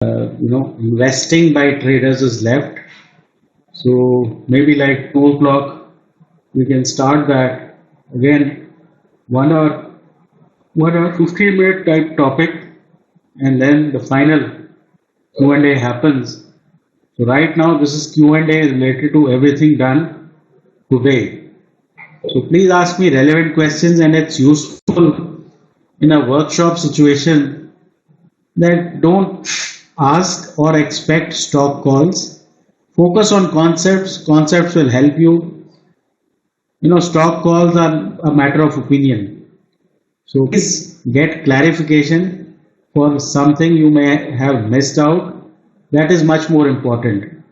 investing by traders is left. So maybe like 2 o'clock, we can start that again. 1 hour, 1 hour, 15-minute type topic, and then the final Q&A happens. So right now, this is Q&A related to everything done today. So please ask me relevant questions, and it's useful in a workshop situation that don't ask or expect stock calls. Focus on concepts. Concepts will help you. Stock calls are a matter of opinion. So please get clarification for something you may have missed out. That is much more important.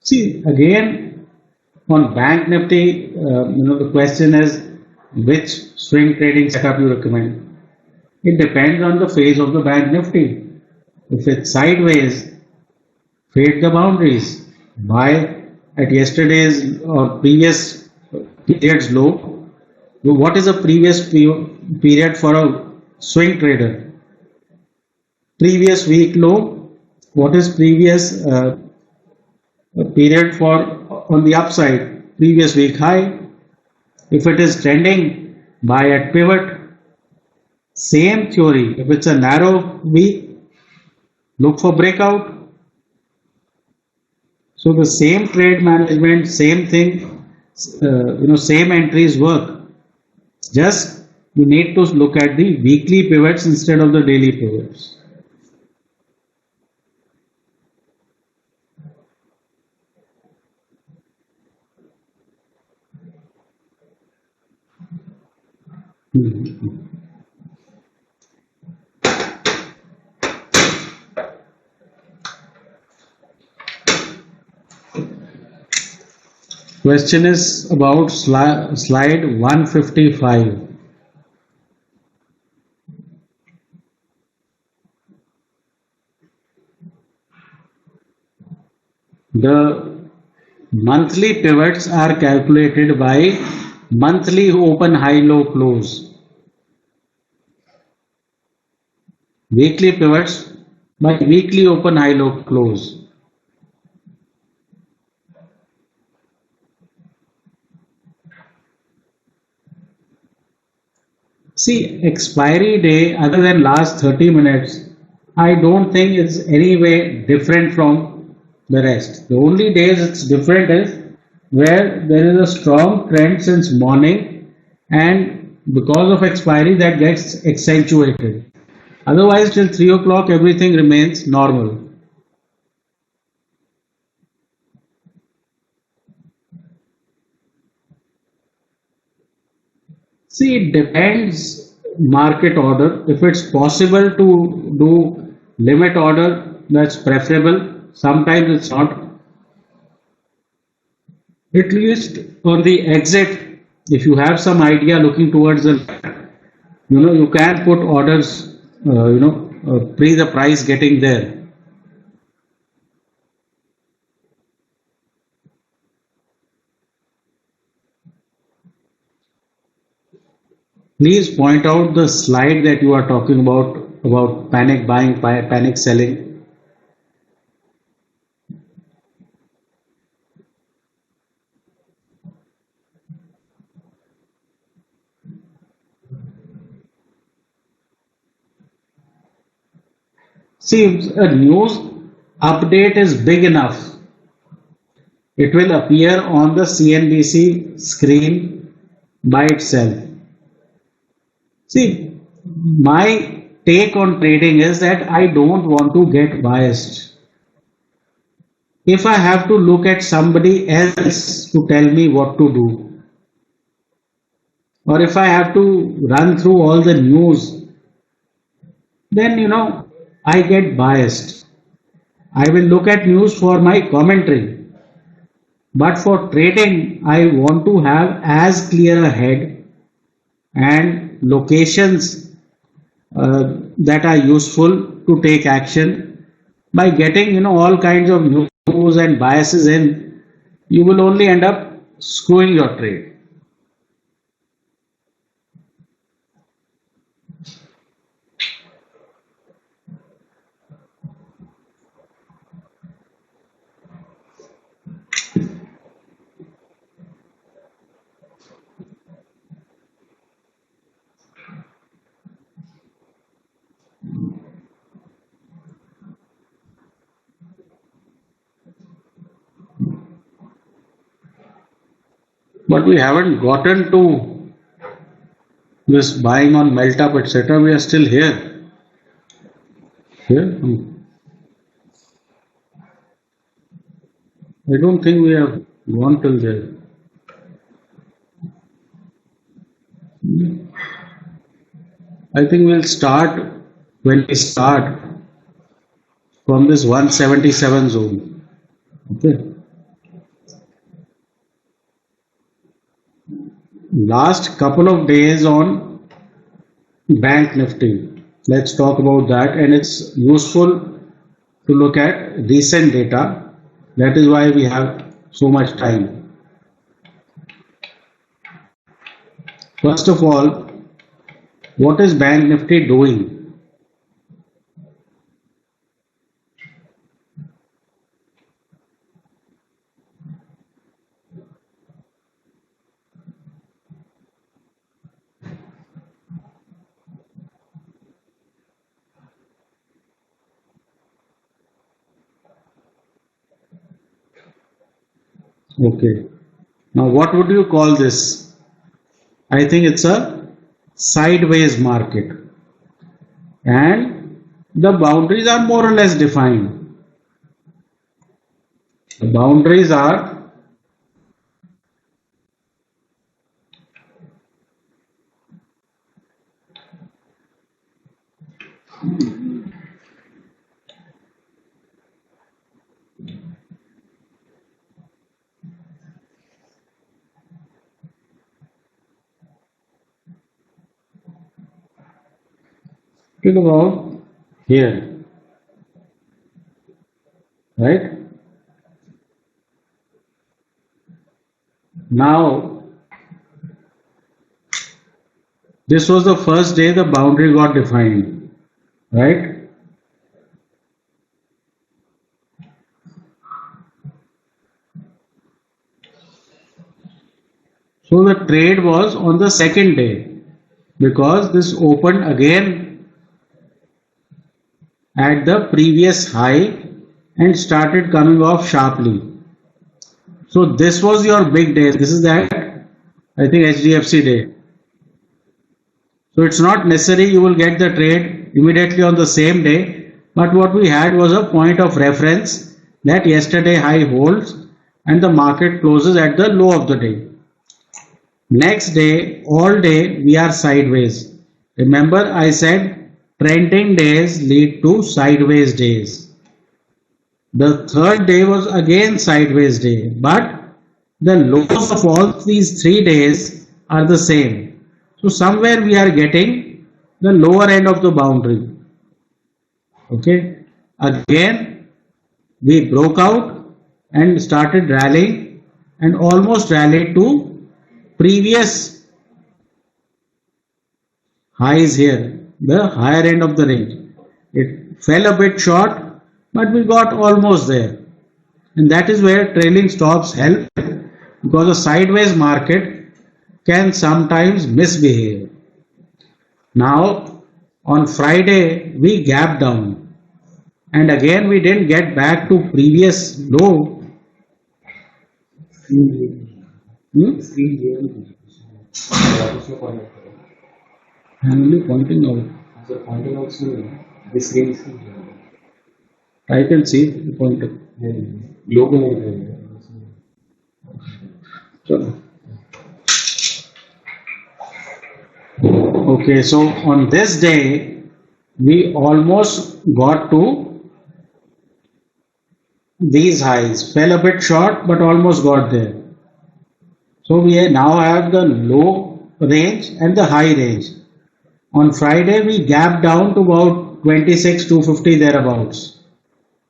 See, again, on Bank Nifty, the question is which swing trading setup you recommend. It depends on the phase of the Bank Nifty. If it's sideways, fade the boundaries. Buy at yesterday's or previous period's low. What is a previous period for a swing trader? Previous week low. What is previous period for on the upside? Previous week high. If it is trending, buy at pivot. Same theory. If it's a narrow week, look for breakout. So the same trade management, same thing, same entries work. Just you need to look at the weekly pivots instead of the daily pivots. Mhm. Question is about slide 155. The monthly pivots are calculated by monthly open high low close. Weekly pivots by weekly open high low close. See, expiry day other than last 30 minutes, I don't think it's any way different from the rest. The only days it's different is where there is a strong trend since morning, and because of expiry that gets accentuated. Otherwise, till 3 o'clock, everything remains normal. See, it depends market order. If it's possible to do limit order, that's preferable. Sometimes it's not. At least on the exit, if you have some idea looking towards the, you can put orders, pre the price getting there. Please point out the slide that you are talking about panic buying, panic selling. See, if a news update is big enough, it will appear on the CNBC screen by itself. See, my take on trading is that I don't want to get biased. If I have to look at somebody else to tell me what to do, or if I have to run through all the news, then I get biased. I will look at news for my commentary, but for trading, I want to have as clear a head and locations that are useful to take action by getting all kinds of news news and biases in, you will only end up screwing your trade. But we haven't gotten to this buying on melt up, etc. We are still here. Here? I don't think we have gone till there. I think we'll start when we start from this 177 zone. Okay. Last couple of days on Bank Nifty. Let's talk about that, and it's useful to look at recent data. That is why we have so much time. First of all, what is Bank Nifty doing? Okay. Now, what would you call this? I think it's a sideways market, and the boundaries are more or less defined. The boundaries are till about here, right? Now, this was the first day the boundary got defined, right? So the trade was on the second day because this opened again at the previous high and started coming off sharply. So this was your big day. This is that, I think, HDFC day. So it's not necessary you will get the trade immediately on the same day, but what we had was a point of reference that yesterday high holds and the market closes at the low of the day. Next day, all day we are sideways. Remember I said trending days lead to sideways days. The third day was again sideways day, but the lows of all these 3 days are the same. So somewhere we are getting the lower end of the boundary. Okay. Again, we broke out and started rallying and almost rallied to previous highs here, the higher end of the range. It fell a bit short, but we got almost there. And that is where trailing stops help, because a sideways market can sometimes misbehave. Now, on Friday, we gapped down. And again, we didn't get back to previous low. I'm only pointing out. So pointing out this screen. I can see the pointer. Logo. Okay, so on this day, we almost got to these highs. Fell a bit short, but almost got there. So we now have the low range and the high range. On Friday, we gapped down to about 26,250 thereabouts.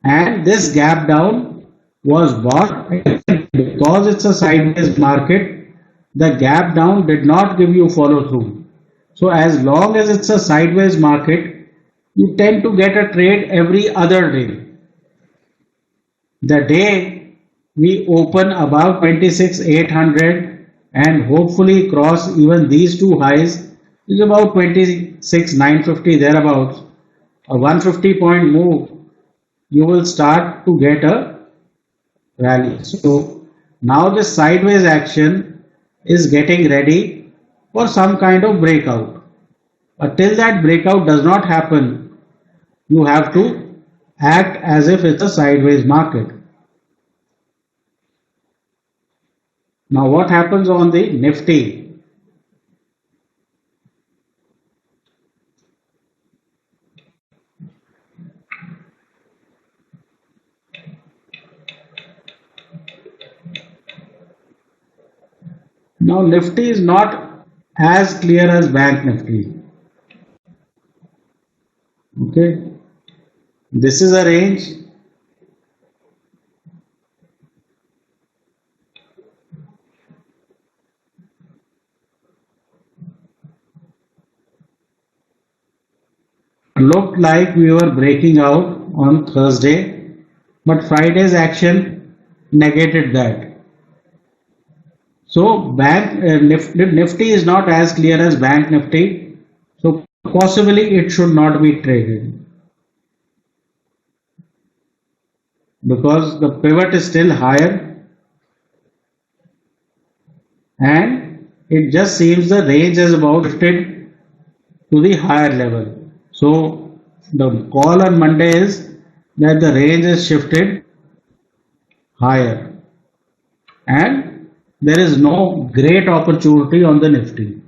And this gap down was bought because it's a sideways market. The gap down did not give you follow through. So as long as it's a sideways market, you tend to get a trade every other day. The day we open above 26,800 and hopefully cross even these two highs is about 26,950 thereabouts. A 150 point move, you will start to get a rally. So now this sideways action is getting ready for some kind of breakout. But till that breakout does not happen, you have to act as if it's a sideways market. Now what happens on the Nifty? Now Nifty is not as clear as Bank Nifty. Okay, this is a range. Looked like we were breaking out on Thursday, but Friday's action negated that. So Nifty is not as clear as Bank Nifty. So possibly it should not be traded because the pivot is still higher and it just seems the range is about shifted to the higher level. So the call on Monday is that the range is shifted higher and there is no great opportunity on the Nifty.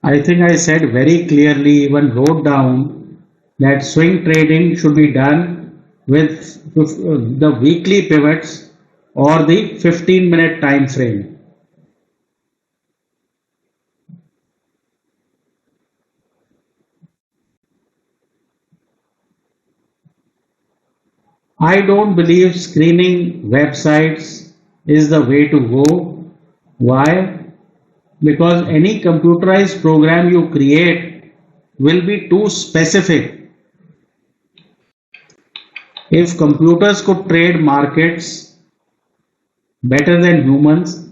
I think I said very clearly, even wrote down that swing trading should be done with the weekly pivots or the 15-minute time frame. I don't believe screening websites is the way to go. Why? Because any computerized program you create will be too specific. If computers could trade markets better than humans,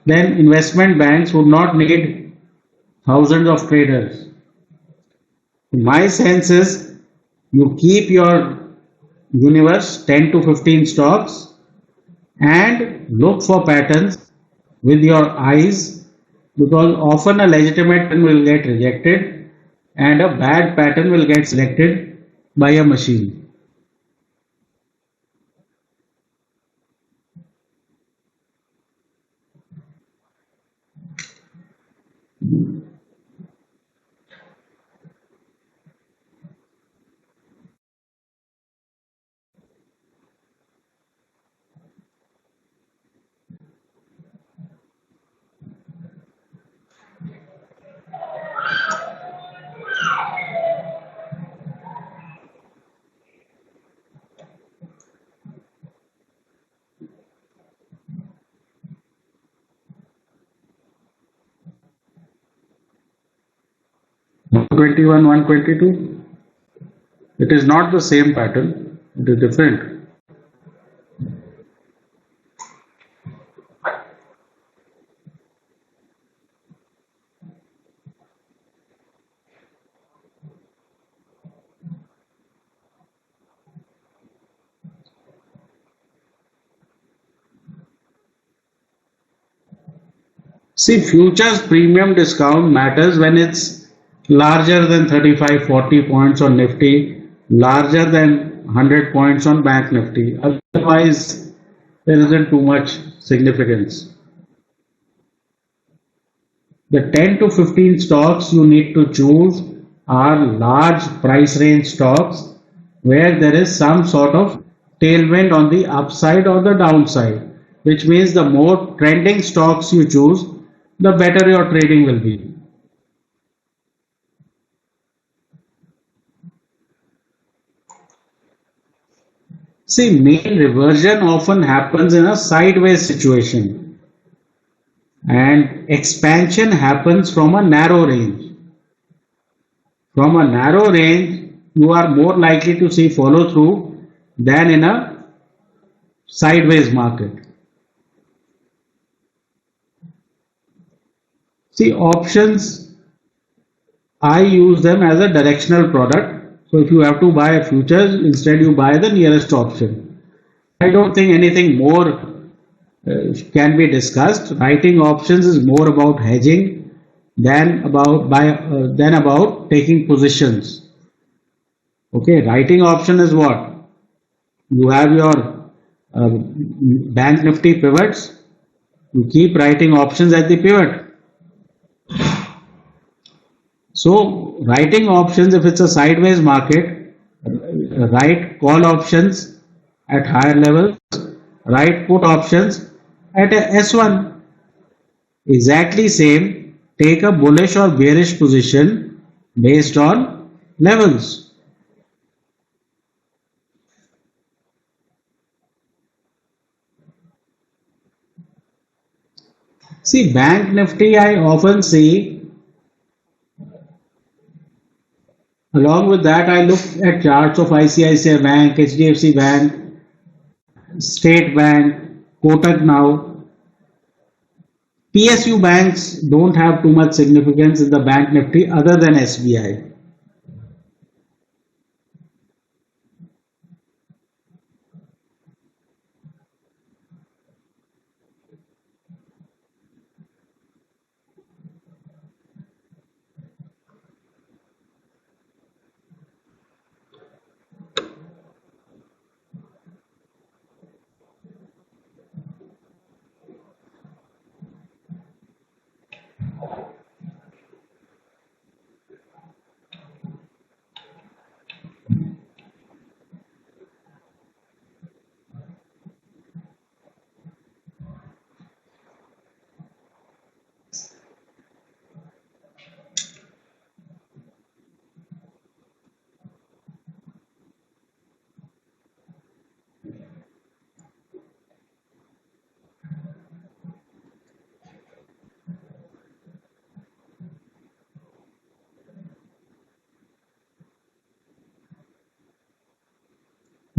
then investment banks would not need thousands of traders. My sense is you keep your universe 10 to 15 stocks and look for patterns with your eyes because often a legitimate pattern will get rejected and a bad pattern will get selected by a machine. One 21, 122. It is not the same pattern, it is different. See, futures premium discount matters when it's larger than 35, 40 points on Nifty, larger than 100 points on Bank Nifty. Otherwise, there isn't too much significance. The 10 to 15 stocks you need to choose are large price range stocks where there is some sort of tailwind on the upside or the downside. which means the more trending stocks you choose, the better your trading will be. See, mean reversion often happens in a sideways situation, and expansion happens from a narrow range. From a narrow range, you are more likely to see follow through than in a sideways market. See, options, I use them as a directional product. So if you have to buy futures, instead you buy the nearest option. I don't think anything more can be discussed. Writing options is more about hedging than about taking positions. Okay, writing option is what? You have your bank nifty pivots. You keep writing options at the pivot. So writing options, if it's a sideways market, write call options at higher levels, write put options at a S1. Exactly same, take a bullish or bearish position based on levels. See, bank nifty I often see. Along with that, I look at charts of ICICI Bank, HDFC Bank, State Bank, Kotak now. PSU banks don't have too much significance in the bank nifty other than SBI.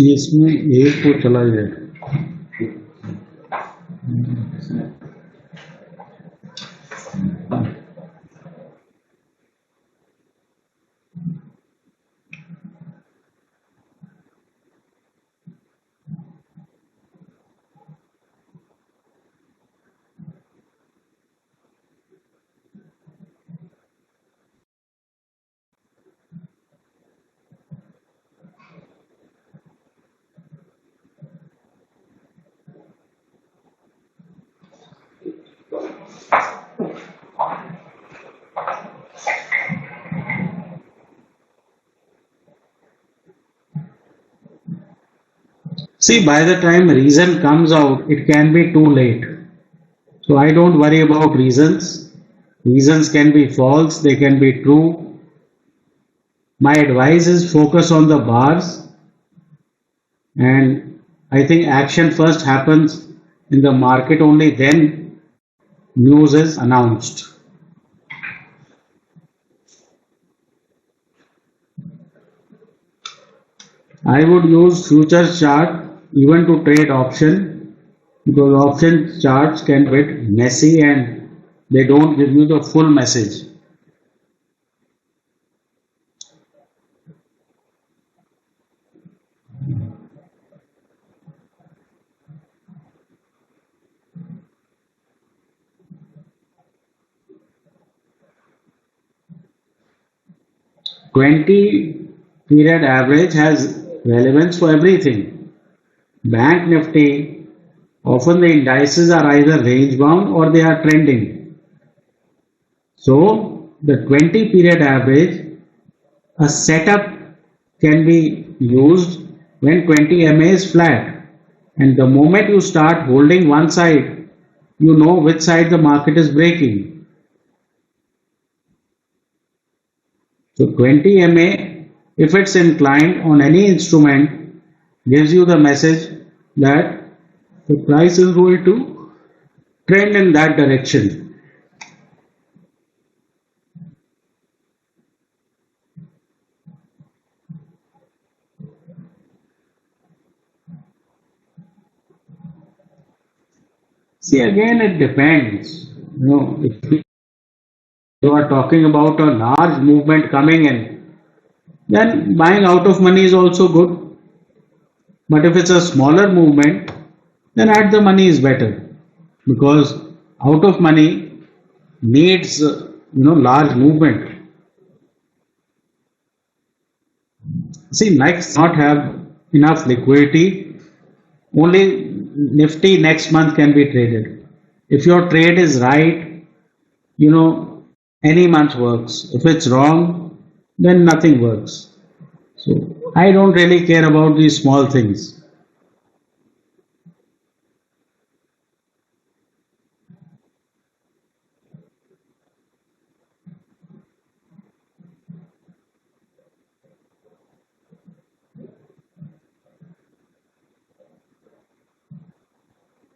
इसमें एक तो चला जाए. See, by the time reason comes out, it can be too late. So I don't worry about reasons. Reasons can be false, they can be true. My advice is focus on the bars, and I think action first happens in the market, only then news is announced. I would use futures chart even to trade option, because option charts can get messy and they don't give you the full message. 20 period average has relevance for everything. Bank Nifty, often the indices are either range bound or they are trending. So the 20 period average, a setup can be used when 20 MA is flat And the moment you start holding one side, you know which side the market is breaking. So 20 MA, if it's inclined on any instrument, gives you the message that the price is going to trend in that direction. See, again, it depends. If you are talking about a large movement coming in, then buying out of money is also good. But if it's a smaller movement, then at the money is better because out of money needs large movement. See, next not have enough liquidity. Only Nifty next month can be traded. If your trade is right, you know any month works. If it's wrong, then nothing works. So I don't really care about these small things.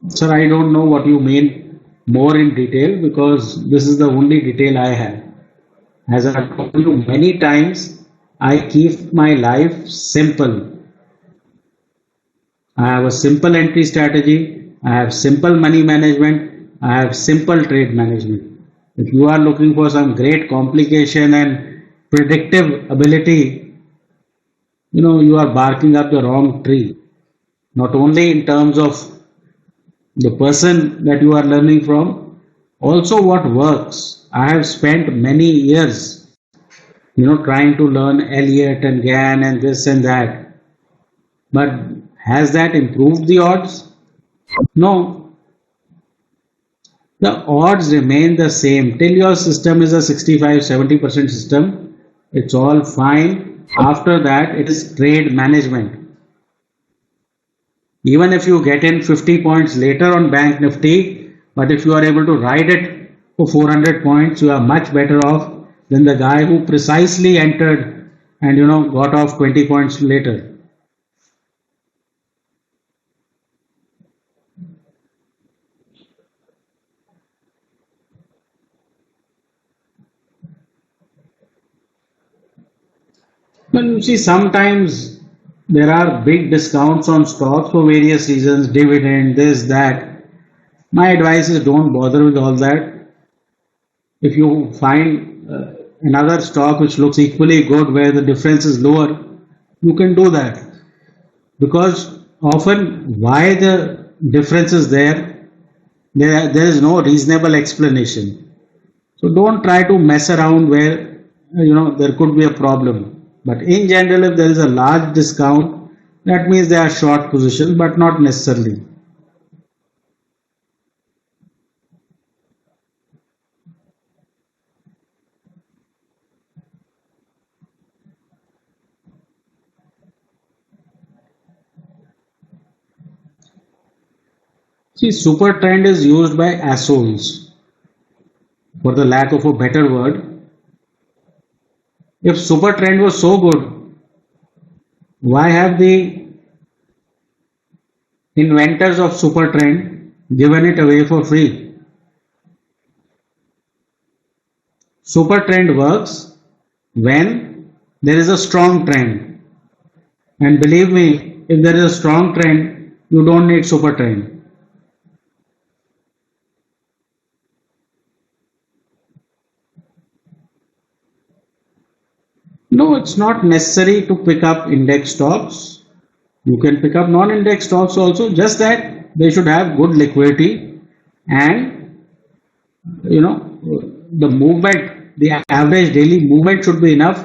Sir, I don't know what you mean more in detail because this is the only detail I have. As I've told you many times, I keep my life simple. I have a simple entry strategy, I have simple money management, I have simple trade management. If you are looking for some great complication and predictive ability, you are barking up the wrong tree. Not only in terms of the person that you are learning from, also what works. I have spent many years, trying to learn Elliott and Gann and this and that. But has that improved the odds? No, the odds remain the same. Till your system is a 65-70% system, it's all fine. After that, it is trade management. Even if you get in 50 points later on Bank Nifty, but if you are able to ride it for 400 points, you are much better off than the guy who precisely entered and got off 20 points later. Well, you see, sometimes there are big discounts on stocks for various reasons, dividend, this, that. My advice is don't bother with all that. If you find another stock which looks equally good where the difference is lower, you can do that. Because often why the difference is there is no reasonable explanation. So don't try to mess around where there could be a problem. But in general, if there is a large discount, that means they are short position, but not necessarily. See, super trend is used by assholes, for the lack of a better word. If super trend was so good, why have the inventors of super trend given it away for free? Super trend works when there is a strong trend. And believe me, if there is a strong trend, you don't need super trend. No, it's not necessary to pick up index stocks. You can pick up non-index stocks also, just that they should have good liquidity and the movement, the average daily movement should be enough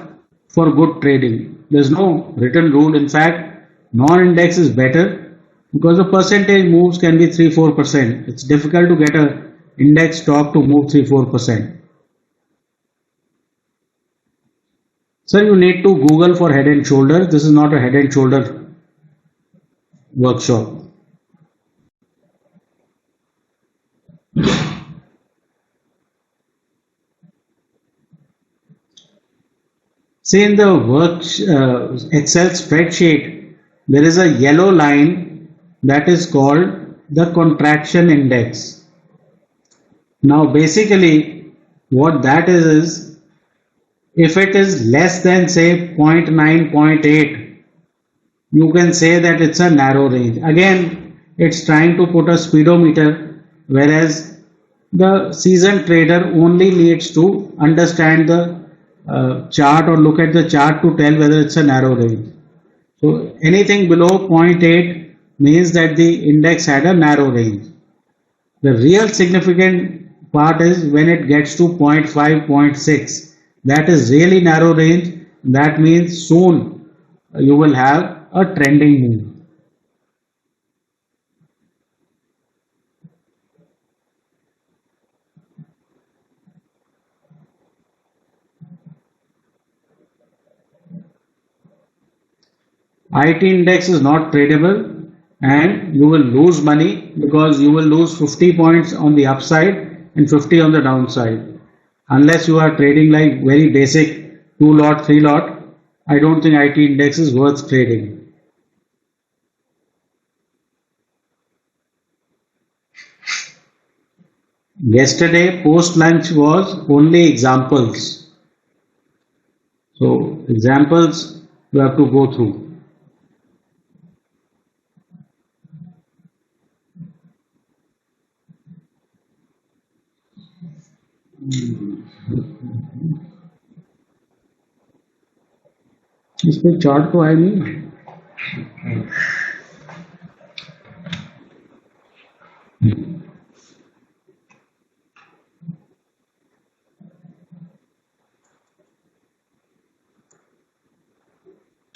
for good trading. There's no written rule. In fact, non-index is better because the percentage moves can be 3-4%. It's difficult to get a index stock to move 3-4%. Sir, you need to Google for Head and Shoulders. This is not a Head and Shoulder workshop. See in the Excel spreadsheet, there is a yellow line that is called the contraction index. Now basically what that is if it is less than say zero point 0.9, zero point 0.8, you can say that it's a narrow range. Again, it's trying to put a speedometer, whereas the seasoned trader only needs to understand the chart or look at the chart to tell whether it's a narrow range. So anything below zero point 0.8 means that the index had a narrow range. The real significant part is when it gets to 0.5, 0.6. That is really narrow range. That means soon you will have a trending move. IT index is not tradable and you will lose money because you will lose 50 points on the upside and 50 on the downside. Unless you are trading like very basic 2 lot, 3 lot, I don't think IT index is worth trading. Yesterday post lunch was only examples. So examples you have to go through. इसमें chart तो आया नहीं.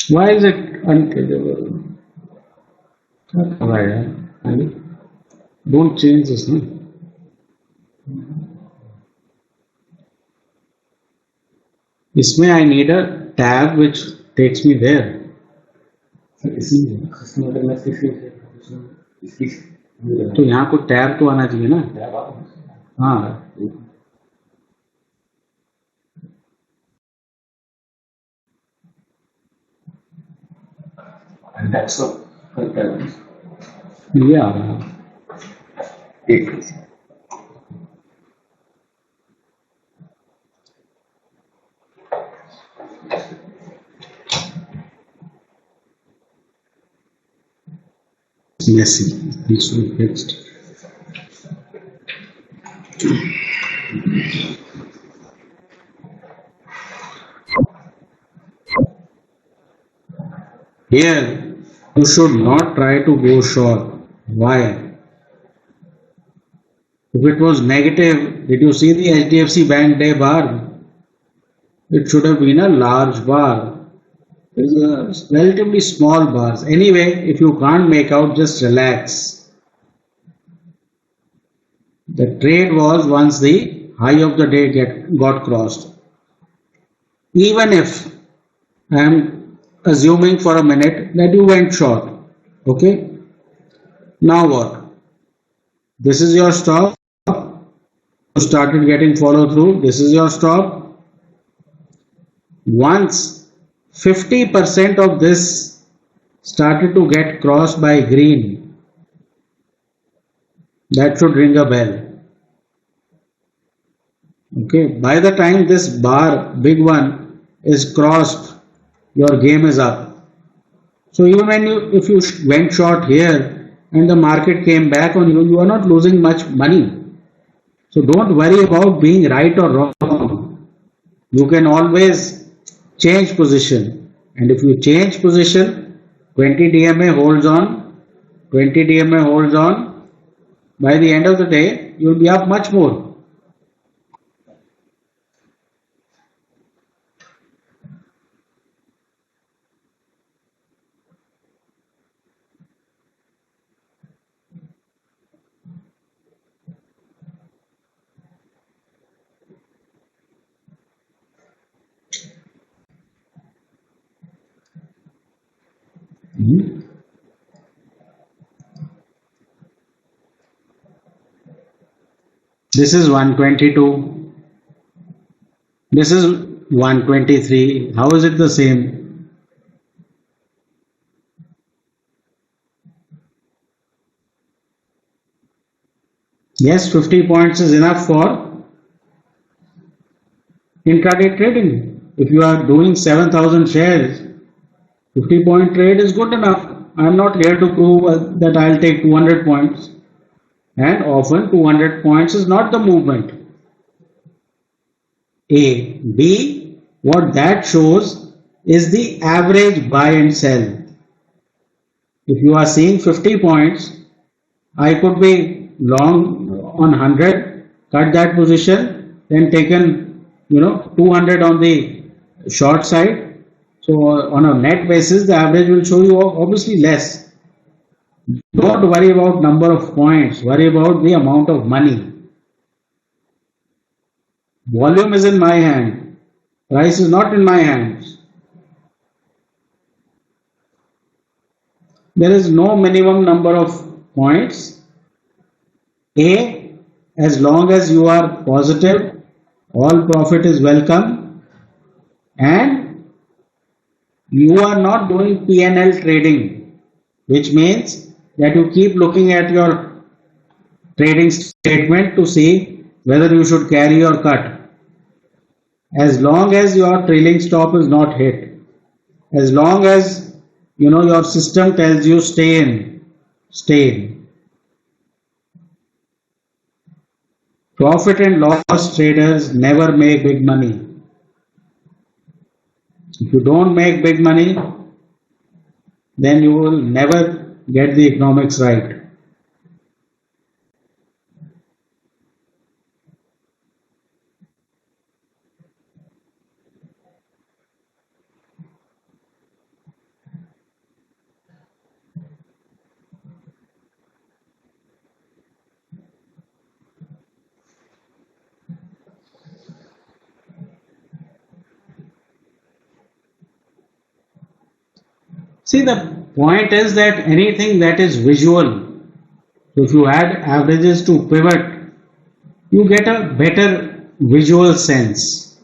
Why is it untradable? क्या कर रहा है यार? Don't change this, no? इसमें I need a tab which takes me there. तो यहाँ को टैब तो आना चाहिए ना. हाँ. And that's the ये आ रहा है. Messy. This will be fixed. Here, you should not try to go short. Why? If it was negative, did you see the HDFC Bank day bar? It should have been a large bar. It is a relatively small bars. Anyway, if you can't make out, just relax. The trade was once the high of the day got crossed. Even if I am assuming for a minute that you went short, okay? Now what? This is your stop. You started getting follow through. This is your stop. Once 50% of this started to get crossed by green, that should ring a bell. Okay, by the time this bar, big one, is crossed, your game is up. So even if you went short here and the market came back on you, you are not losing much money. So don't worry about being right or wrong. You can always change position, and if you change position, 20 DMA holds on, 20 DMA holds on. By the end of the day, you will be up much more. This is 122. This is 123. How is it the same? Yes, 50 points is enough for intraday trading. If you are doing 7,000 shares, 50-point trade is good enough. I am not here to prove that I'll take 200 points. And often 200 points is not the movement. A. B. What that shows is the average buy and sell. If you are seeing 50 points, I could be long on 100, cut that position, then taken 200 on the short side. So on a net basis, the average will show you obviously less. Don't worry about number of points, worry about the amount of money. Volume is in my hand, price is not in my hands. There is no minimum number of points. A, as long as you are positive, all profit is welcome, and you are not doing P&L trading, which means that you keep looking at your trading statement to see whether you should carry or cut. As long as your trailing stop is not hit, as long as your system tells you stay in, stay in. Profit and loss traders never make big money. If you don't make big money, then you will never get the economics right. See, the point is that anything that is visual, if you add averages to pivot, you get a better visual sense.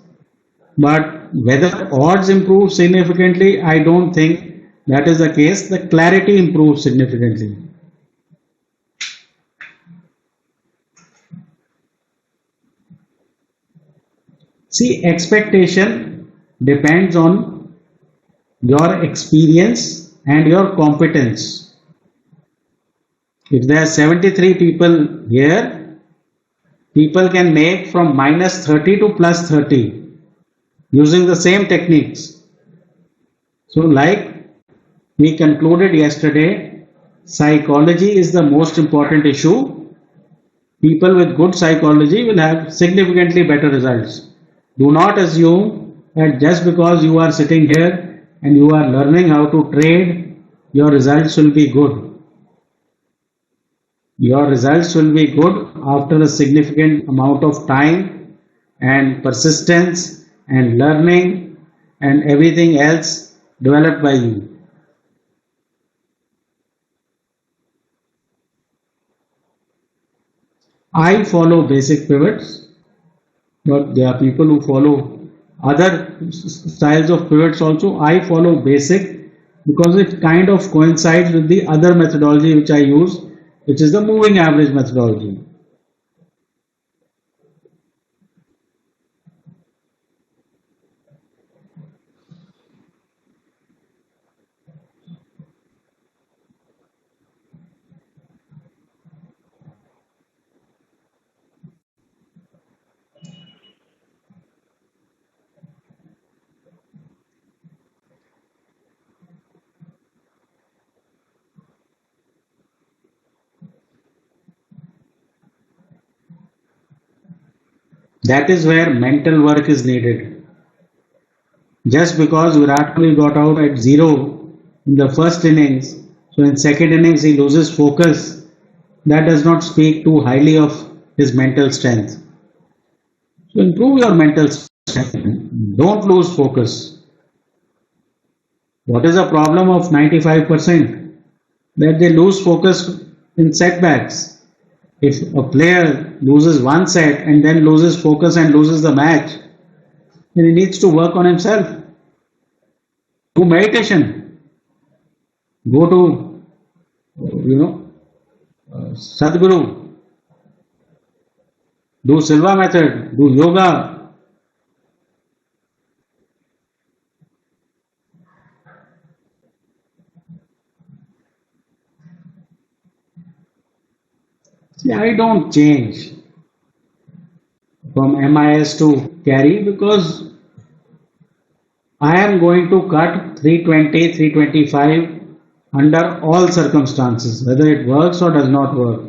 But whether odds improve significantly, I don't think that is the case. The clarity improves significantly. See, expectation depends on your experience and your competence. If there are 73 people here, people can make from minus 30 to plus 30 using the same techniques. So like we concluded yesterday, psychology is the most important issue. People with good psychology will have significantly better results. Do not assume that just because you are sitting here and you are learning how to trade, your results will be good. Your results will be good after a significant amount of time and persistence and learning and everything else developed by you. I follow basic pivots, but there are people who follow other styles of pivots also. I follow basic because it kind of coincides with the other methodology which I use, which is the moving average methodology. That is where mental work is needed. Just because Virat Kohli got out at 0 in the first innings, so in second innings he loses focus, that does not speak too highly of his mental strength. So improve your mental strength. Don't lose focus. What is the problem of 95%? That they lose focus in setbacks. If a player loses one set and then loses focus and loses the match, then he needs to work on himself. Do meditation. Go to, Sadhguru. Do Silva method. Do yoga. See, I don't change from MIS to carry because I am going to cut 320, 325 under all circumstances, whether it works or does not work.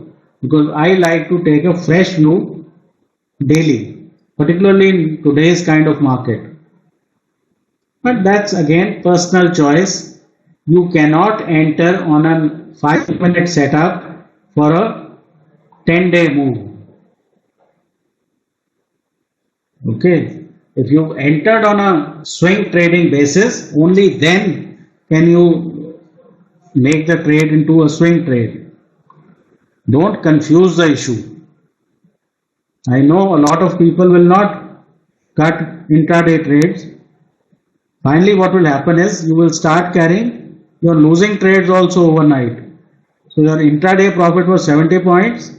Because I like to take a fresh view daily, particularly in today's kind of market. But that's again personal choice. You cannot enter on a 5-minute setup for a 10-day move. Okay. If you've entered on a swing trading basis, only then can you make the trade into a swing trade. Don't confuse the issue. I know a lot of people will not cut intraday trades. Finally, what will happen is you will start carrying your losing trades also overnight. So your intraday profit was 70 points.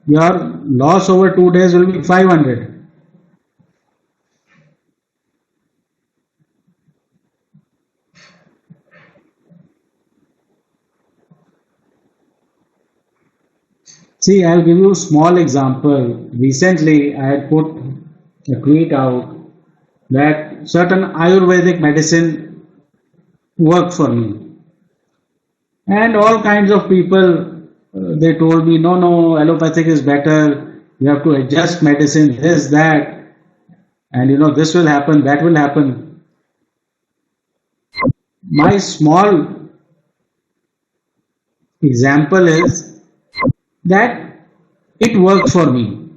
Your loss over 2 days will be 500. See, I'll give you a small example. Recently, I had put a tweet out that certain Ayurvedic medicine worked for me. And all kinds of people, they told me, no, allopathic is better. You have to adjust medicine, this, that. And this will happen, that will happen. My small example is that it worked for me.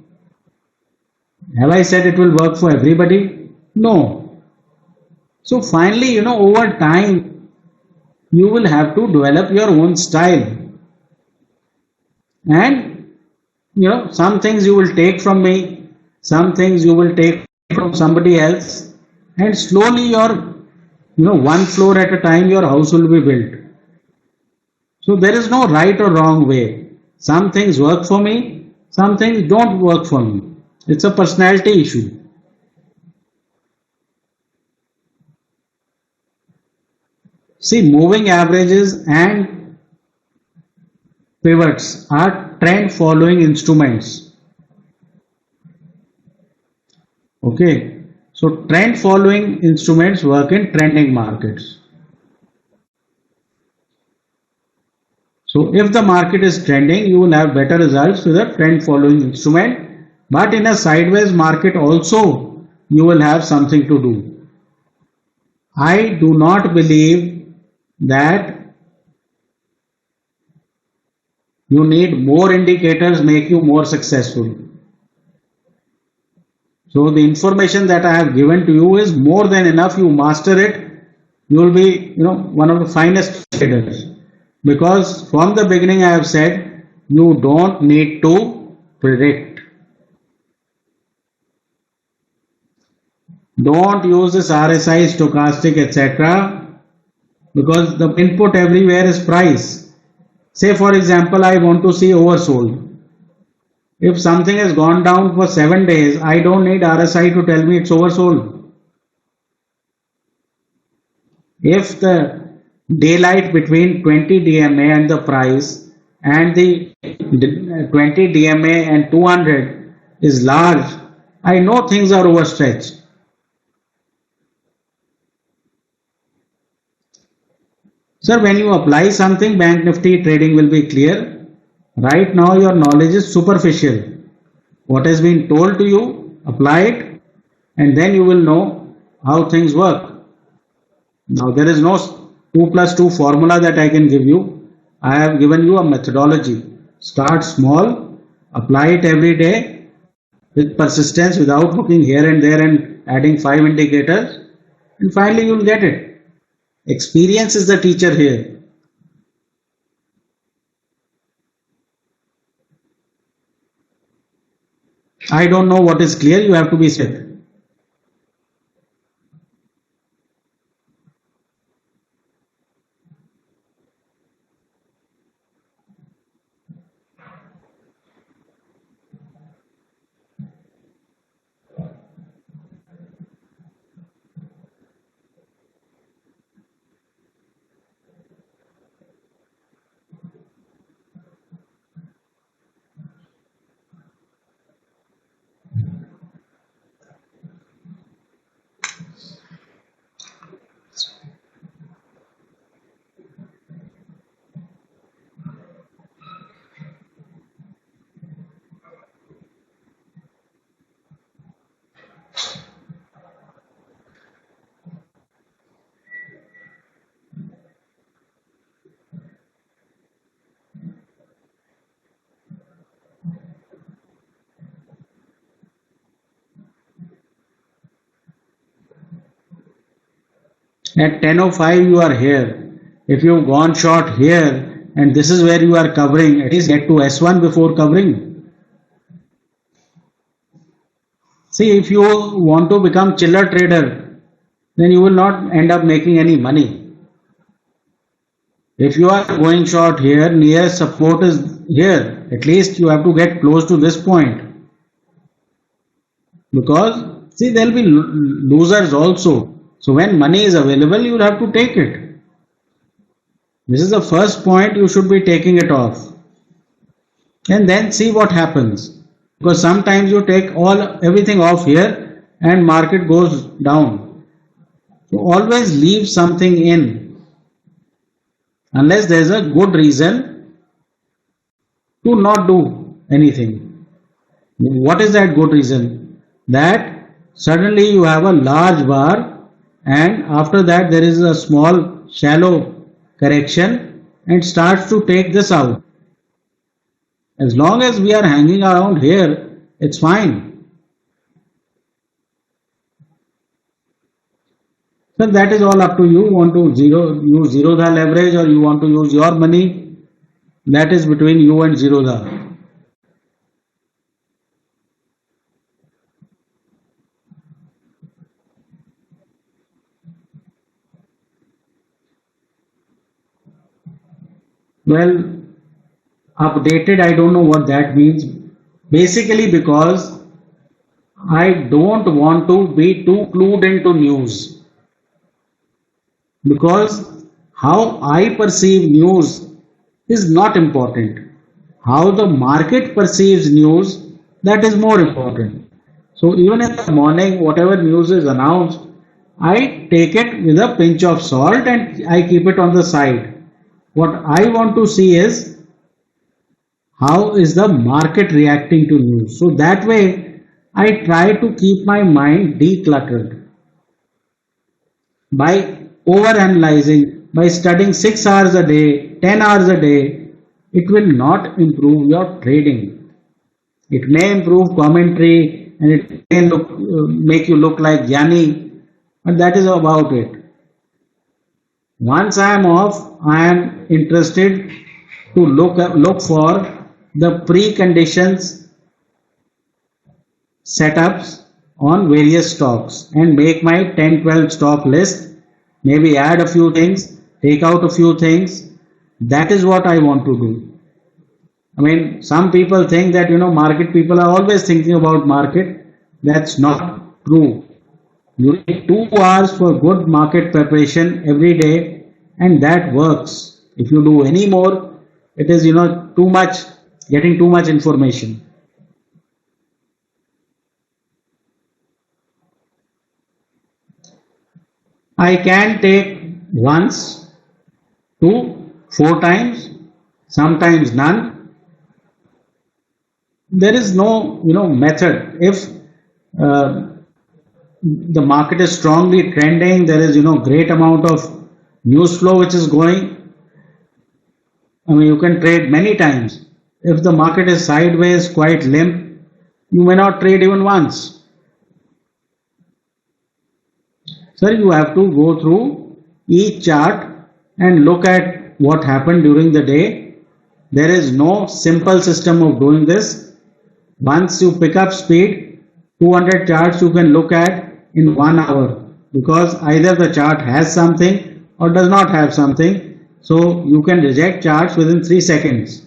Have I said it will work for everybody? No. So finally, over time, you will have to develop your own style. And, some things you will take from me, some things you will take from somebody else, and slowly one floor at a time, your house will be built. So there is no right or wrong way. Some things work for me, some things don't work for me. It's a personality issue. See, moving averages and pivots are trend following instruments. Okay, so trend following instruments work in trending markets. So if the market is trending, you will have better results with a trend following instrument. But in a sideways market also, you will have something to do. I do not believe that you need more indicators make you more successful. So the information that I have given to you is more than enough. You master it, you will be, one of the finest traders. Because from the beginning I have said, you don't need to predict. Don't use this RSI, stochastic, etc. because the input everywhere is price. Say for example, I want to see oversold. If something has gone down for 7 days, I don't need RSI to tell me it's oversold. If the daylight between 20 DMA and the price and the 20 DMA and 200 is large, I know things are overstretched. Sir, when you apply something, Bank Nifty trading will be clear. Right now your knowledge is superficial. What has been told to you, apply it, and then you will know how things work. Now there is no 2+2 formula that I can give you. I have given you a methodology. Start small, apply it every day with persistence without looking here and there and adding 5 indicators, and finally you will get it. Experience is the teacher here. I don't know what is clear. You have to be said. At 10:05 you are here. If you've gone short here and this is where you are covering, at least get to S1 before covering. See, if you want to become chiller trader, then you will not end up making any money. If you are going short here, nearest support is here. At least you have to get close to this point. Because, see, there will be losers also. So when money is available, you will have to take it. This is the first point, you should be taking it off. And then see what happens. Because sometimes you take everything off here and market goes down. So always leave something in. Unless there is a good reason to not do anything. What is that good reason? That suddenly you have a large bar and after that there is a small shallow correction and starts to take this out. As long as we are hanging around here, it's fine. So that is all up to you. Want to use Zerodha leverage or you want to use your money? That is between you and Zerodha. Well, updated, I don't know what that means. Basically because I don't want to be too clued into news. Because how I perceive news is not important. How the market perceives news, that is more important. So even in the morning, whatever news is announced, I take it with a pinch of salt and I keep it on the side. What I want to see is how is the market reacting to news. So that way I try to keep my mind decluttered. By over-analyzing, by studying 6 hours a day, 10 hours a day, it will not improve your trading. It may improve commentary and it may make you look like Jnani, but that is about it. Once I am off, I am interested to look for the preconditions setups on various stocks and make my 10-12 stock list, maybe add a few things, take out a few things. That is what I want to do. I mean, some people think that, market people are always thinking about market. That's not true. You need 2 hours for good market preparation every day and that works. If you do any more, it is, too much, getting too much information. I can take once, 2, 4 times, sometimes none. There is no, method. If the market is strongly trending, there is, great amount of news flow which is going. I mean, you can trade many times. If the market is sideways, quite limp, you may not trade even once. Sir, you have to go through each chart and look at what happened during the day. There is no simple system of doing this. Once you pick up speed, 200 charts you can look at in 1 hour, because either the chart has something or does not have something. So you can reject charts within 3 seconds.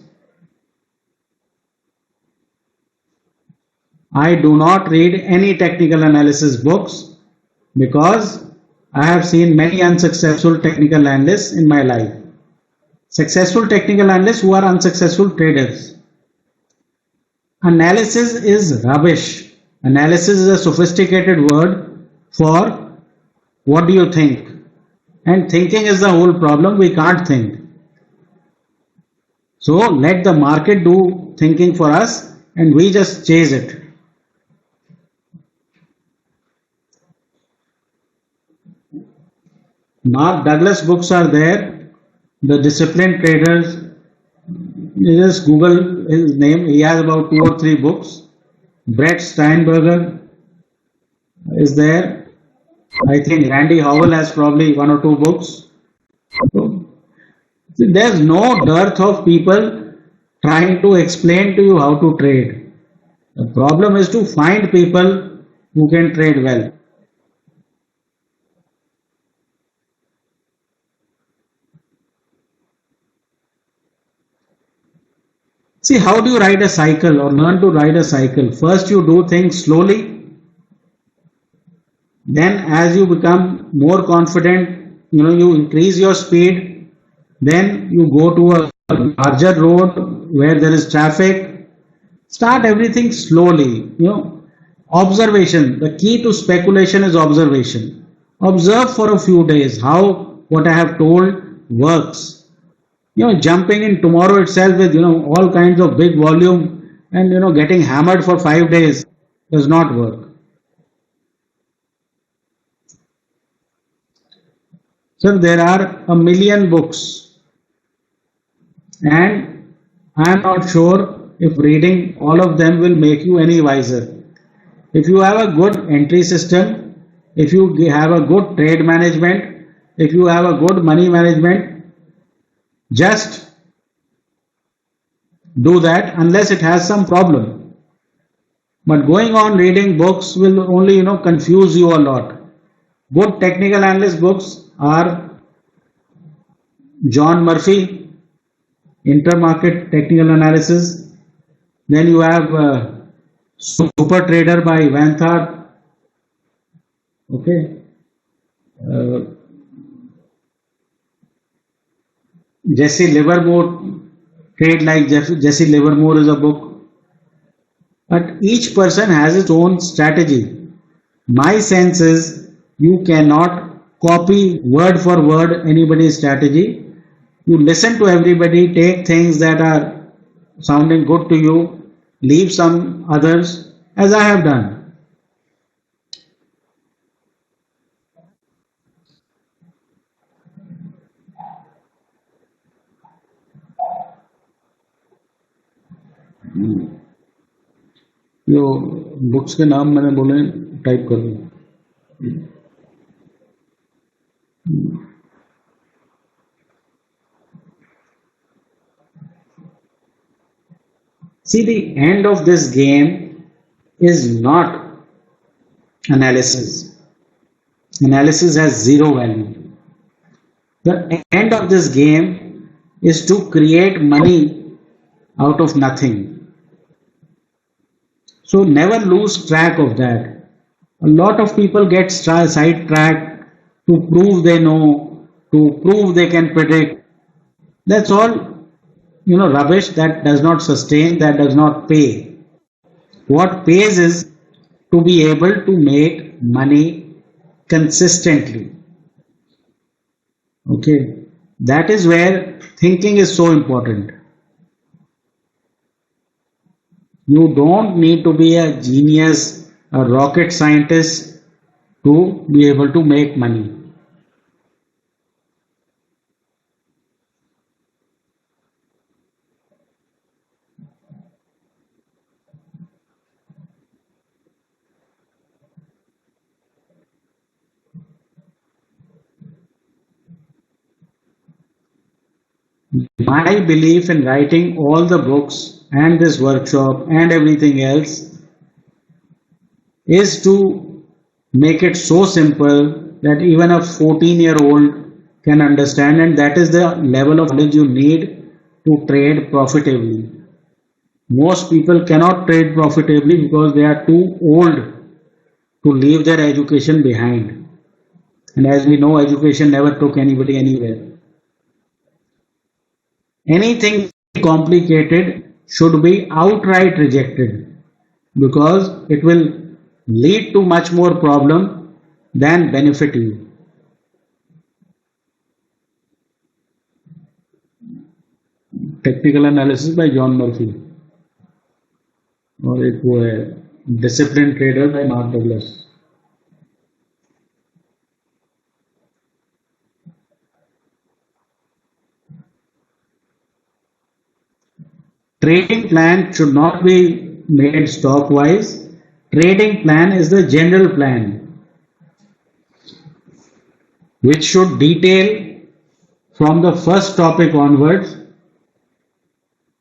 I do not read any technical analysis books because I have seen many unsuccessful technical analysts in my life. Successful technical analysts who are unsuccessful traders. Analysis is rubbish. Analysis is a sophisticated word for what do you think? And thinking is the whole problem. We can't think. So let the market do thinking for us and we just chase it. Mark Douglas books are there. The Disciplined Traders. You just Google his name. He has about 2 or 3 books. Brett Steinberger is there. I think Randy Howell has probably 1 or 2 books. So, there's no dearth of people trying to explain to you how to trade. The problem is to find people who can trade well. See, how do you ride a cycle or learn to ride a cycle? First, you do things slowly. Then, as you become more confident, you increase your speed. Then you go to a larger road where there is traffic. Start everything slowly. Observation. The key to speculation is observation. Observe for a few days how what I have told works. Jumping in tomorrow itself with all kinds of big volume and getting hammered for 5 days does not work. So there are a million books, and I am not sure if reading all of them will make you any wiser. If you have a good entry system, if you have a good trade management, if you have a good money management, just do that unless it has some problem. But going on reading books will only confuse you a lot. Good technical analyst books are John Murphy, Intermarket Technical Analysis. Then you have Super Trader by Van Tharp. Okay. Jesse Livermore, Trade Like Jesse Livermore is a book. But each person has its own strategy. My sense is you cannot copy word for word anybody's strategy. You listen to everybody, take things that are sounding good to you, leave some others, as I have done. जो books के नाम मैंने बोले type कर दूं. See, the end of this game is not analysis. Analysis has zero value. The end of this game is to create money out of nothing. So never lose track of that. A lot of people get sidetracked to prove they know, to prove they can predict. That's all rubbish that does not sustain, that does not pay. What pays is to be able to make money consistently. Okay, that is where thinking is so important. You don't need to be a genius, a rocket scientist to be able to make money. My belief in writing all the books and this workshop and everything else is to make it so simple that even a 14-year-old can understand, and that is the level of knowledge you need to trade profitably. Most people cannot trade profitably because they are too old to leave their education behind. And as we know, education never took anybody anywhere. Anything complicated should be outright rejected because it will lead to much more problem than benefit you. Technical analysis by John Murphy और एक वो है Disciplined Trader by Mark Douglas. Trading plan should not be made stockwise. Trading plan is the general plan which should detail from the first topic onwards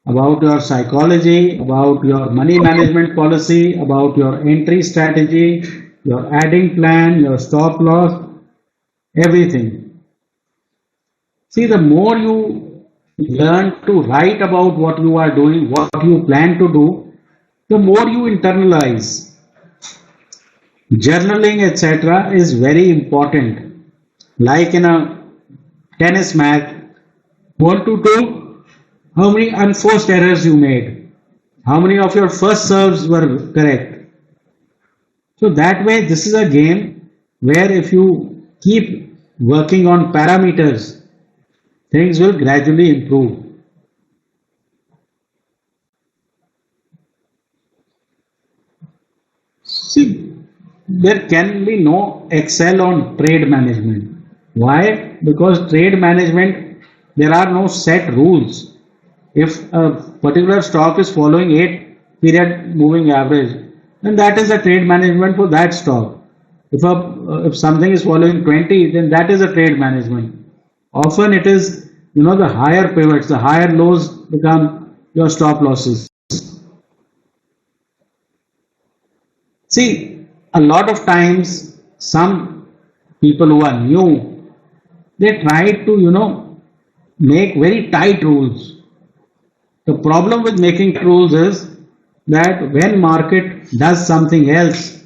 about your psychology, about your money management policy, about your entry strategy, your adding plan, your stop loss, everything. See, the more you learn to write about what you are doing, what you plan to do, the more you internalize. Journaling, etc., is very important. Like in a tennis match, want to know how many unforced errors you made, how many of your first serves were correct. So that way, this is a game where if you keep working on parameters, things will gradually improve. See, there can be no excel on trade management. Why? Because trade management, there are no set rules. If a particular stock is following 8 period moving average, then that is a trade management for that stock. If something is following 20, then that is a trade management. Often it is, the higher pivots, the higher lows become your stop losses. See, a lot of times some people who are new, they try to, make very tight rules. The problem with making rules is that when market does something else,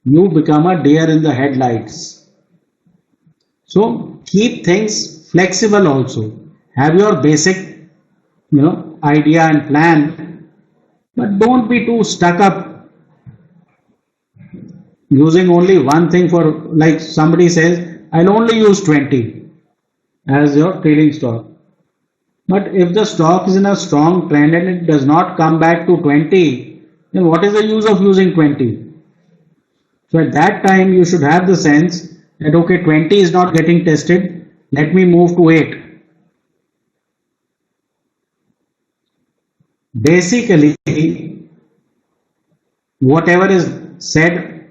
you become a deer in the headlights. So keep things flexible also. Have your basic, idea and plan, but don't be too stuck up using only one thing for, like somebody says, I'll only use 20 as your trading stock. But if the stock is in a strong trend and it does not come back to 20, then what is the use of using 20? So at that time you should have the sense that okay, 20 is not getting tested, let me move to 8. Basically, whatever is said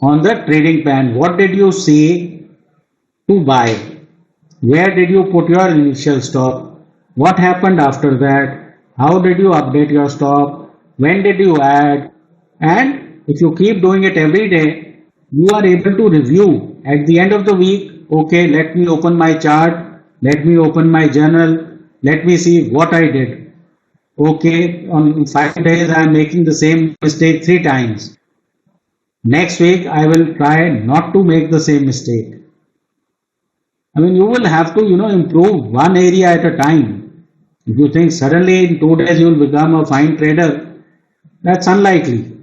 on the trading plan, what did you see to buy? Where did you put your initial stop? What happened after that? How did you update your stop? When did you add? And if you keep doing it every day, you are able to review at the end of the week. Okay, let me open my chart. Let me open my journal. Let me see what I did. Okay, on 5 days I am making the same mistake 3 times. Next week I will try not to make the same mistake. I mean, you will have to, improve one area at a time. If you think suddenly in 2 days you will become a fine trader, that's unlikely.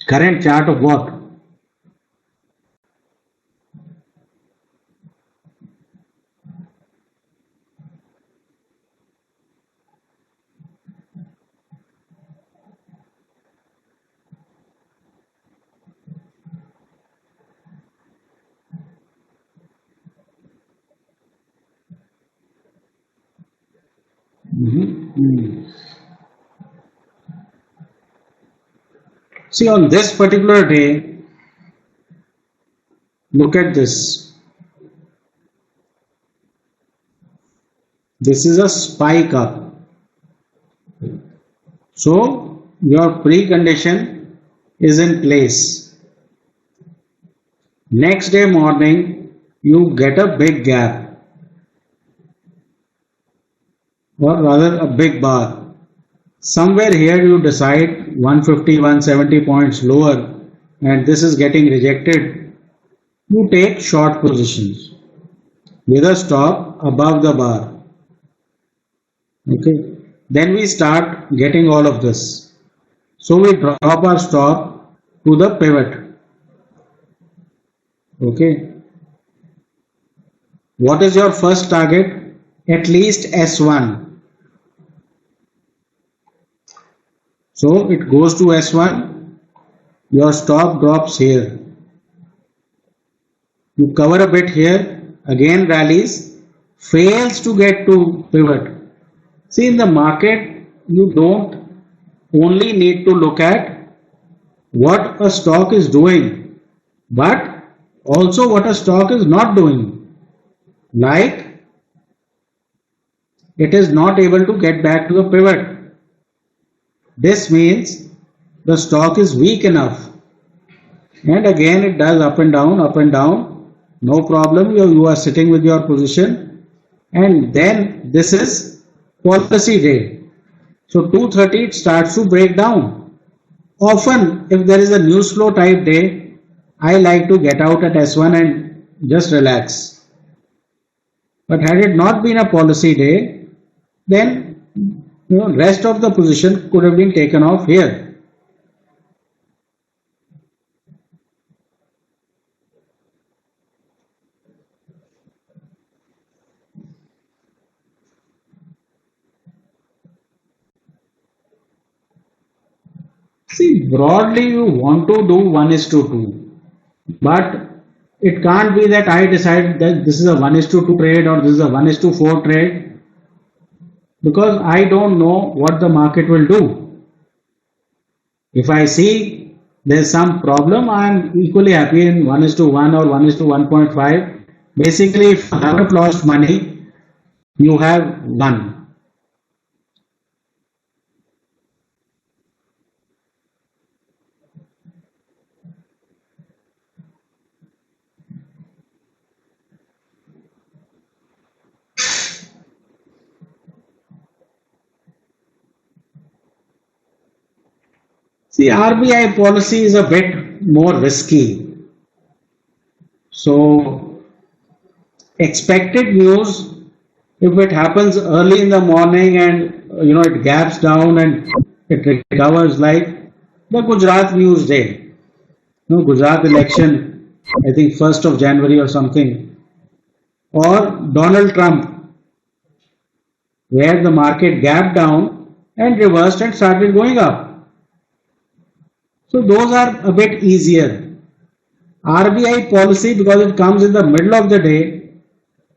Current chart of what? See, on this particular day, Look at this. This is a spike up. So your precondition is in place. Next day morning, you get a big gap, or rather a big bar. Somewhere here you decide 150, 170 points lower, and this is getting rejected. You take short positions with a stop above the bar. Okay. Then we start getting all of this. So we drop our stop to the pivot. Okay. What is your first target? At least S1. So it goes to S1. Your stop drops here. You cover a bit here. Again rallies. Fails to get to pivot. See, in the market, you don't only need to look at what a stock is doing, but also what a stock is not doing. Like it is not able to get back to the pivot. This means the stock is weak enough. And again, it does up and down, up and down. No problem. You are sitting with your position. And then this is policy day. So 2:30 it starts to break down. Often if there is a news flow type day, I like to get out at S1 and just relax. But had it not been a policy day, then rest of the position could have been taken off here. See, broadly you want to do 1 is to 2, but it can't be that I decide that this is a 1 is to 2 trade or this is a 1 is to 4 trade, because I don't know what the market will do. If I see there's some problem, I am equally happy in 1 is to 1 or 1 is to 1.5. Basically, if you haven't lost money, you have won. See, RBI policy is a bit more risky. So, expected news, if it happens early in the morning and it gaps down and it recovers like the Gujarat news day, Gujarat election, I think 1st of January or something, or Donald Trump, where the market gapped down and reversed and started going up. So those are a bit easier. RBI policy, because it comes in the middle of the day,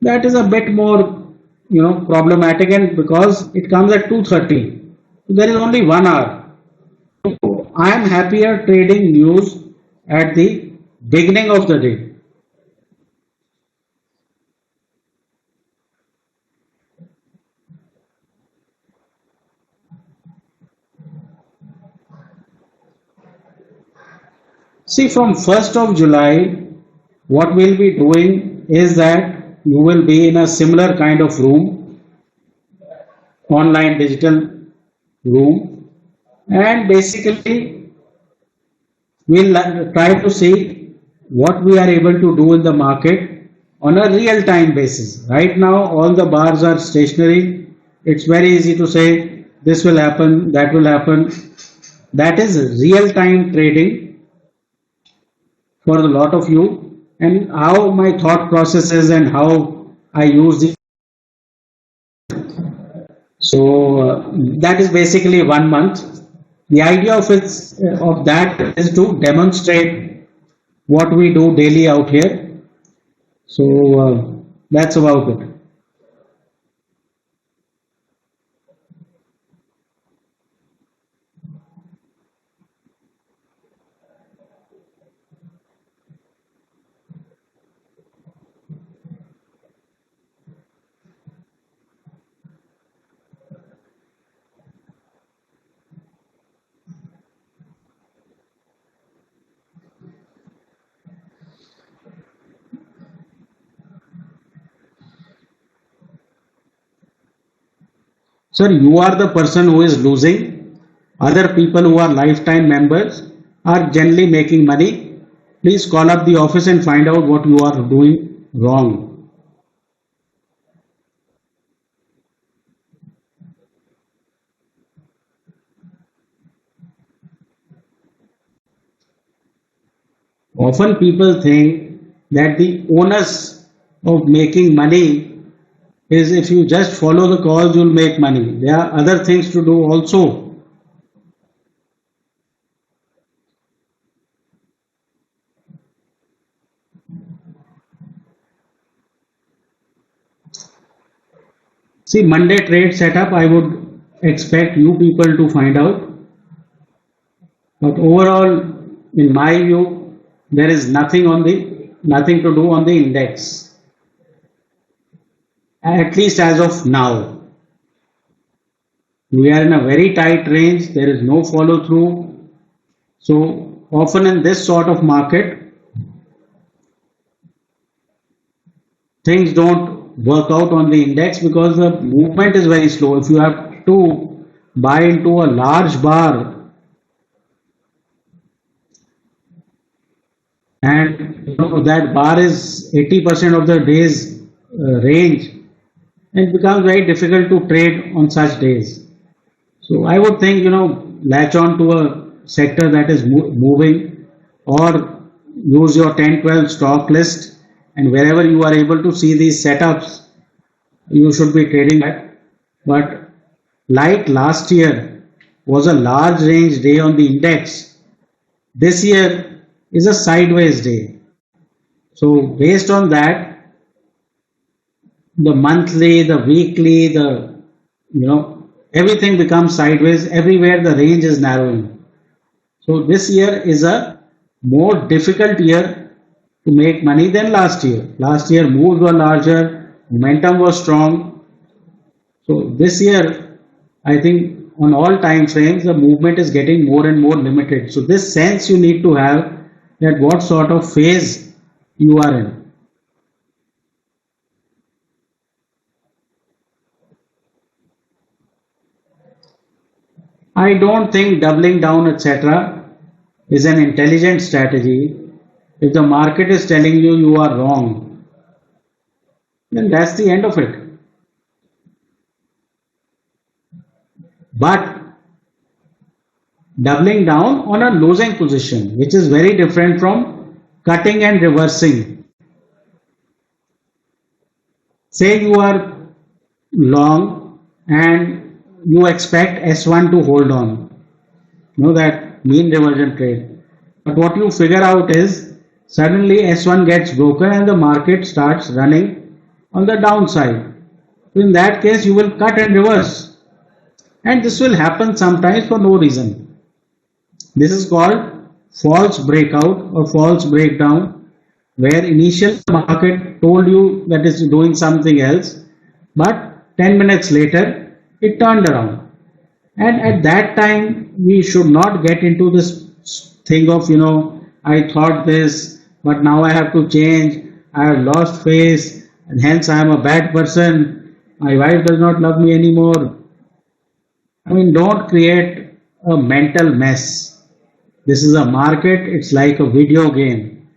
that is a bit more problematic, and because it comes at 2:30, so there is only 1 hour. So I am happier trading news at the beginning of the day. See, from 1st of July, what we'll be doing is that you will be in a similar kind of room, online digital room, and basically we'll try to see what we are able to do in the market on a real time basis. Right now, all the bars are stationary. It's very easy to say this will happen, that will happen. That is real time trading for a lot of you, and how my thought process is and how I use it. So that is basically 1 month. The idea of that is to demonstrate what we do daily out here. So that's about it. Sir, you are the person who is losing. Other people who are lifetime members are generally making money. Please call up the office and find out what you are doing wrong. Often people think that the onus of making money is if you just follow the calls, you'll make money. There are other things to do also. See, Monday trade setup, I would expect you people to find out. But overall, in my view, there is nothing to do on the index, at least as of now. We are in a very tight range. There is no follow through. So often in this sort of market, things don't work out on the index because the movement is very slow. If you have to buy into a large bar and that bar is 80% of the day's range, it becomes very difficult to trade on such days. So I would think, latch on to a sector that is moving, or use your 10-12 stock list, and wherever you are able to see these setups, you should be trading that. But like last year was a large range day on the index, this year is a sideways day. So based on that, the monthly, the weekly, everything becomes sideways. Everywhere the range is narrowing. So this year is a more difficult year to make money than last year. Last year moves were larger, momentum was strong. So this year, I think on all time frames, the movement is getting more and more limited. So this sense you need to have that what sort of phase you are in. I don't think doubling down, etc., is an intelligent strategy. If the market is telling you you are wrong, then that's the end of it. But doubling down on a losing position, which is very different from cutting and reversing. Say you are long and you expect S1 to hold on, that mean reversion trade. But what you figure out is suddenly S1 gets broken and the market starts running on the downside. So in that case, you will cut and reverse. And this will happen sometimes for no reason. This is called false breakout or false breakdown, where initial market told you that it's doing something else, but 10 minutes later it turned around. And at that time, we should not get into this thing of, I thought this, but now I have to change. I have lost face, and hence I am a bad person. My wife does not love me anymore. Don't create a mental mess. This is a market, it's like a video game.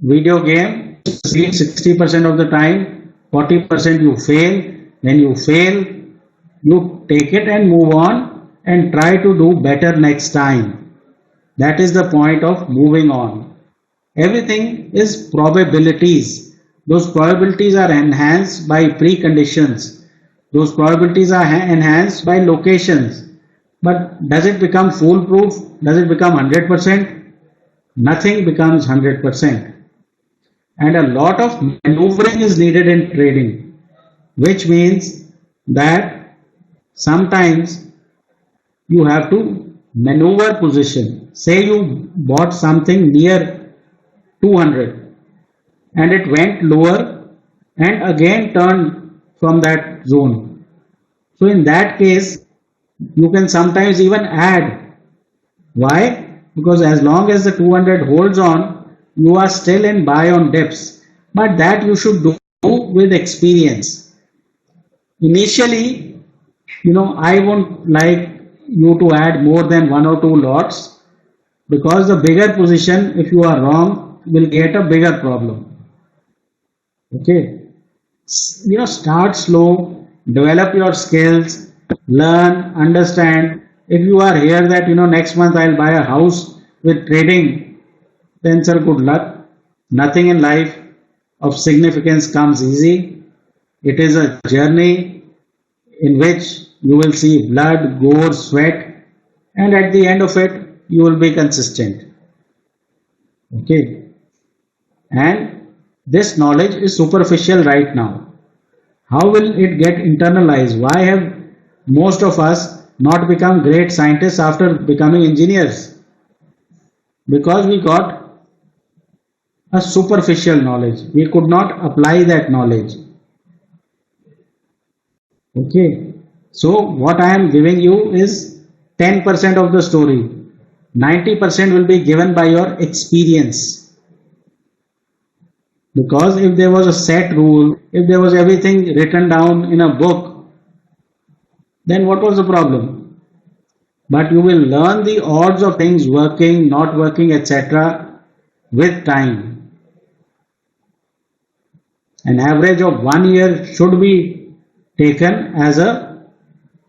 Video game, 60% of the time, 40% you fail. When you fail, you take it and move on and try to do better next time. That is the point of moving on. Everything is probabilities. Those probabilities are enhanced by preconditions. Those probabilities are enhanced by locations. But does it become foolproof? Does it become 100%? Nothing becomes 100%. And a lot of maneuvering is needed in trading, which means that sometimes you have to maneuver position. Say you bought something near 200 and it went lower and again turned from that zone. So in that case, you can sometimes even add. Why? Because as long as the 200 holds on, you are still in buy on dips. But that you should do with experience. Initially, I won't like you to add more than one or two lots, because the bigger position, if you are wrong, will get a bigger problem. Okay. Start slow, develop your skills, learn, understand. If you are here that, next month I'll buy a house with trading, then sir, good luck. Nothing in life of significance comes easy. It is a journey in which you will see blood, gore, sweat, and at the end of it, you will be consistent. Okay. And this knowledge is superficial right now. How will it get internalized? Why have most of us not become great scientists after becoming engineers? Because we got a superficial knowledge. We could not apply that knowledge. Okay. So what I am giving you is 10% of the story. 90% will be given by your experience. Because if there was a set rule, if there was everything written down in a book, then what was the problem? But you will learn the odds of things working, not working, etc. with time. An average of 1 year should be taken as a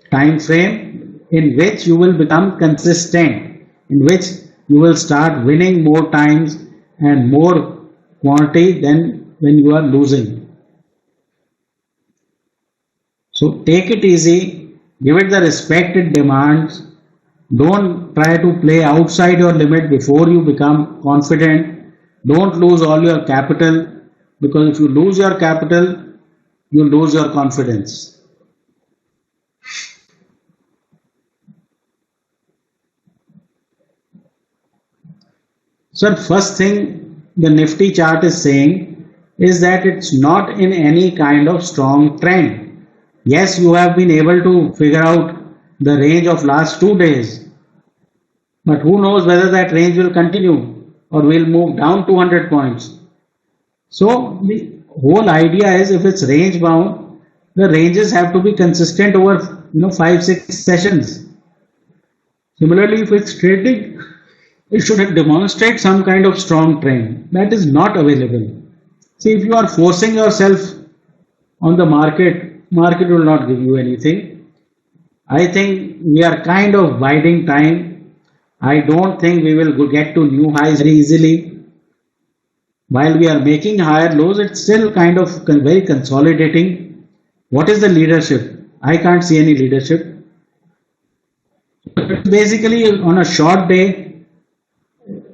time frame in which you will become consistent, in which you will start winning more times and more quantity than when you are losing. So take it easy, give it the respect it demands. Don't try to play outside your limit before you become confident. Don't lose all your capital, because if you lose your capital, you lose your confidence. So first thing the Nifty chart is saying is that it's not in any kind of strong trend. Yes, you have been able to figure out the range of last 2 days, but who knows whether that range will continue or will move down 200 points. So the whole idea is, if it's range bound, the ranges have to be consistent over 5-6 sessions. Similarly, if it's trading, it should demonstrate some kind of strong trend. That is not available. See, if you are forcing yourself on the market will not give you anything. I think we are kind of biding time. I don't think we will get to new highs very easily. While we are making higher lows, it's still kind of very consolidating. What is the leadership? I can't see any leadership. Basically, on a short day,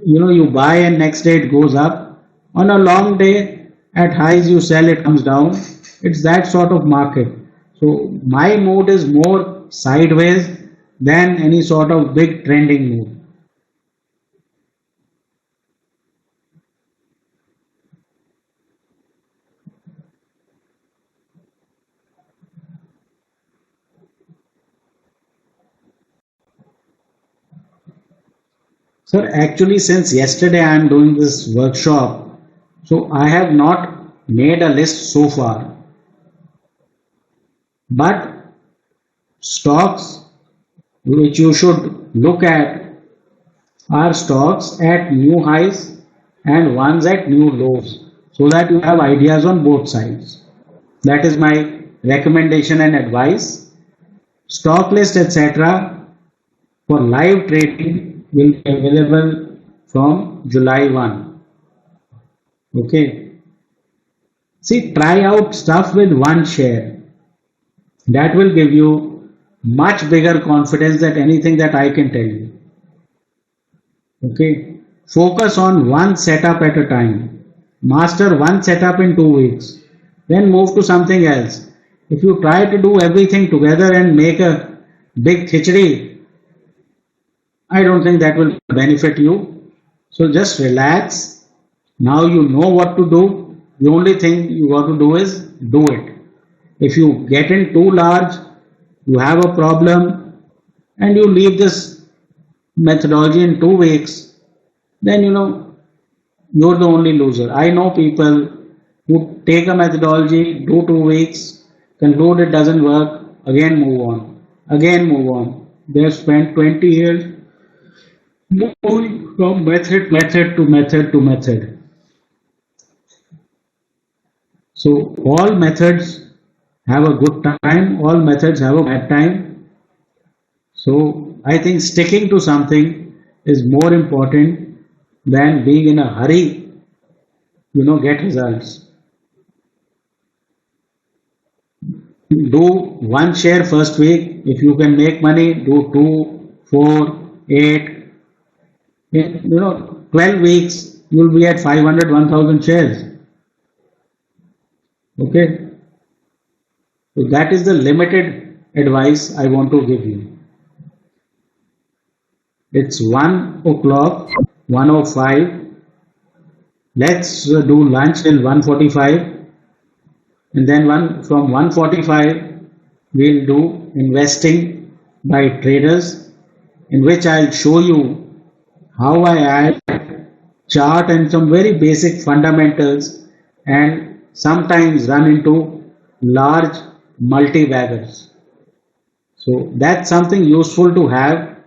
you buy and next day it goes up. On a long day, at highs you sell, it comes down. It's that sort of market. So my mood is more sideways than any sort of big trending mood. Sir, actually, since yesterday I am doing this workshop, so I have not made a list so far. But stocks which you should look at are stocks at new highs and ones at new lows, so that you have ideas on both sides. That is my recommendation and advice. Stock list, etc. for live trading will be available from July 1. Okay. See, try out stuff with one share. That will give you much bigger confidence than anything that I can tell you. Okay. Focus on one setup at a time. Master one setup in 2 weeks. Then move to something else. If you try to do everything together and make a big khichdi, I don't think that will benefit you. So just relax. Now you know what to do. The only thing you got to do is do it. If you get in too large, you have a problem, and you leave this methodology in 2 weeks, then you're the only loser. I know people who take a methodology, do 2 weeks, conclude it doesn't work, again move on. again move on. They have spent 20 years moving from method. So all methods have a good time, all methods have a bad time. So I think sticking to something is more important than being in a hurry, get results. Do one share first week. If you can make money, do two, four, eight. In 12 weeks, you'll be at 500, 1000 shares. Okay. So that is the limited advice I want to give you. It's 1 o'clock, 1:05. Let's do lunch till 1:45, and then from 1:45 we'll do investing by traders, in which I'll show you how I add chart and some very basic fundamentals, and sometimes run into large multi-baggers. So that's something useful to have,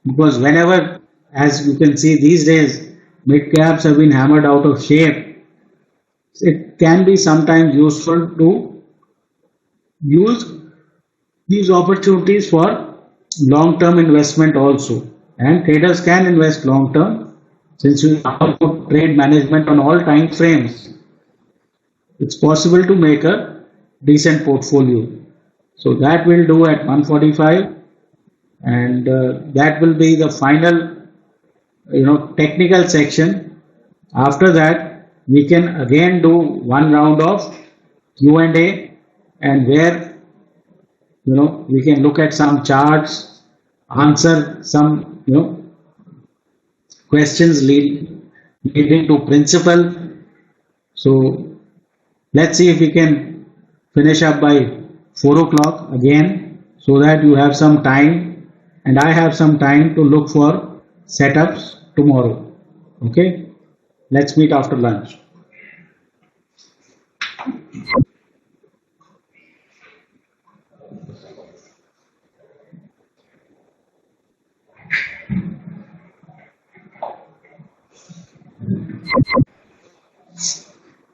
because whenever, as you can see these days, mid caps have been hammered out of shape. It can be sometimes useful to use these opportunities for long-term investment also. And traders can invest long-term, since you have trade management on all time frames. It's possible to make a decent portfolio. So that we'll do at 1:45, and that will be the final technical section. After that, we can again do one round of Q&A, and where we can look at some charts, answer some questions leading to principle. So let's see if we can finish up by 4 o'clock again, so that you have some time and I have some time to look for setups tomorrow. Okay, let's meet after lunch.